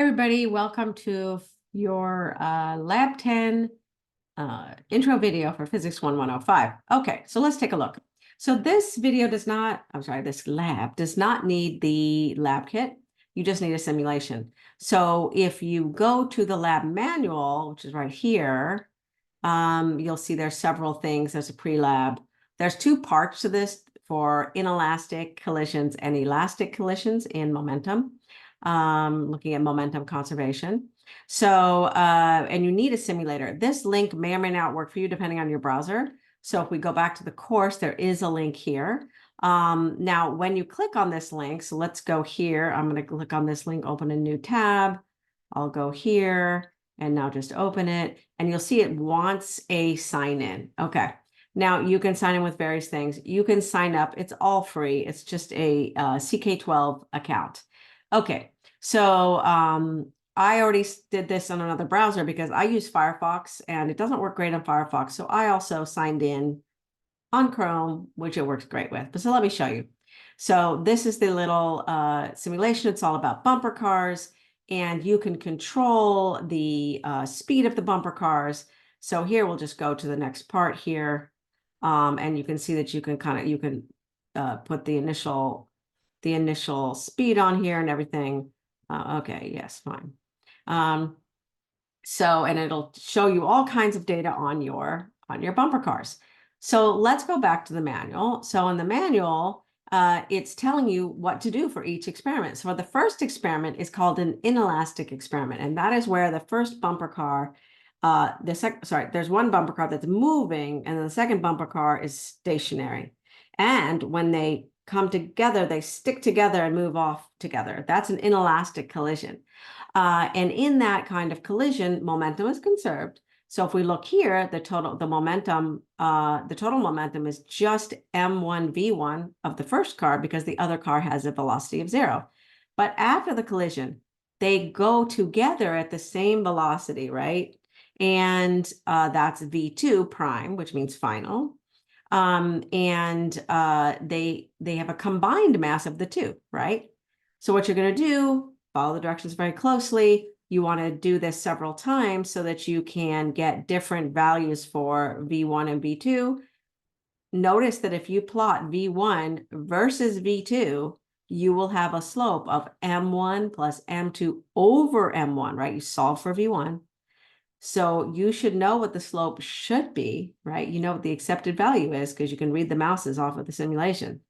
everybody, welcome to your Lab 10 intro video for Physics 1105. Okay, so let's take a look. So this video does not, this lab does not need the lab kit. You just need a simulation. So if you go to the lab manual, which is right here, you'll see there's several things. There's a pre-lab. There's two parts to this for inelastic collisions and elastic collisions in momentum. Looking at momentum conservation. So, and you need a simulator. This link may or may not work for you depending on your browser. So if we go back to the course, there is a link here. Now, when you click on this link, so let's go here. I'm going to click on this link, open a new tab. I'll go here and now just open it. And you'll see it wants a sign in. Okay. Now you can sign in with various things. You can sign up. It's all free. It's just a CK12 account. Okay, so I already did this on another browser because I use Firefox and it doesn't work great on Firefox. So I also signed in on Chrome, which it works great with. But so let me show you. So this is the little simulation. It's all about bumper cars, and you can control the speed of the bumper cars. So here we'll just go to the next part here, and you can see that you can put the initial speed on here and everything. Okay, yes, fine. So, and it'll show you all kinds of data on your bumper cars. So let's go back to the manual. So in the manual, it's telling you what to do for each experiment. So the first experiment is called an inelastic experiment, and that is where the first bumper car, there's one bumper car that's moving, and then the second bumper car is stationary. And when they come together, they stick together and move off together. That's an inelastic collision. And in that kind of collision, momentum is conserved. So if we look here, the total momentum is just m1v1 of the first car because the other car has a velocity of 0. But after the collision, they go together at the same velocity, right? And that's v2 prime, which means final. They have a combined mass of the two, right? So what you're going to do, follow the directions very closely. You want to do this several times so that you can get different values for V1 and V2. Notice that if you plot V1 versus V2, you will have a slope of M1 plus M2 over M1, right? You solve for V1. So you should know what the slope should be, right? You know what the accepted value is because you can read the mouses off of the simulation.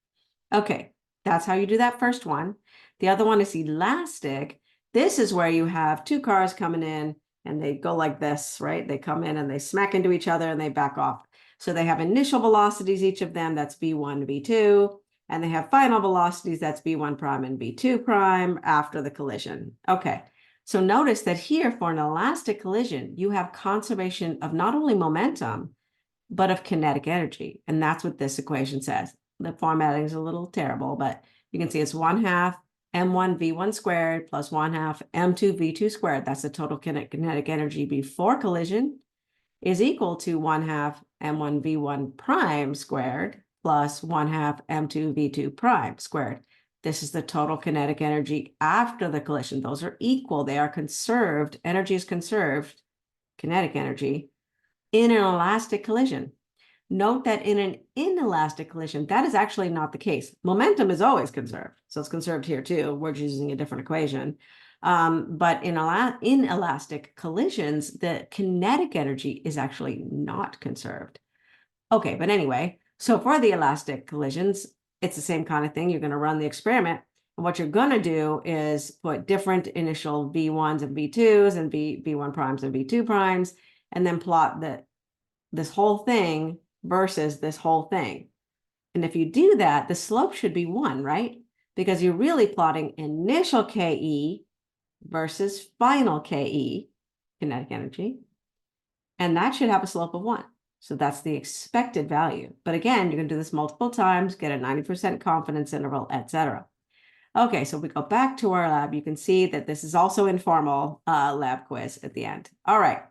Okay, that's how you do that first one. The other one is elastic. This is where you have two cars coming in and they go like this, right? They come in and they smack into each other and they back off. So they have initial velocities, each of them, that's V1, V2, and they have final velocities, that's V1 prime and V2 prime after the collision. Okay. So notice that here for an elastic collision, you have conservation of not only momentum, but of kinetic energy. And that's what this equation says. The formatting is a little terrible, but you can see it's 1/2 m1 v1 squared plus 1/2 m2 v2 squared. That's the total kinetic energy before collision is equal to 1/2 m1 v1 prime squared plus 1/2 m2 v2 prime squared. This is the total kinetic energy after the collision. Those are equal. They are conserved. Energy is conserved, kinetic energy, in an elastic collision. Note that in an inelastic collision, that is actually not the case. Momentum is always conserved. So it's conserved here too. We're just using a different equation. But in inelastic collisions, the kinetic energy is actually not conserved. Okay, but anyway, so for the elastic collisions, it's the same kind of thing. You're going to run the experiment. And what you're going to do is put different initial V1s and V2s and V1 primes and V2 primes, and then plot this whole thing versus this whole thing. And if you do that, the slope should be 1, right? Because you're really plotting initial KE versus final KE, kinetic energy. And that should have a slope of 1. So that's the expected value. But again, you're going to do this multiple times, get a 90% confidence interval, etc. Okay, so we go back to our lab. You can see that this is also informal lab quiz at the end. All right.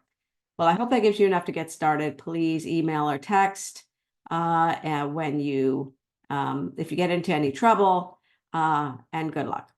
Well, I hope that gives you enough to get started. Please email or text and if you get into any trouble, and good luck.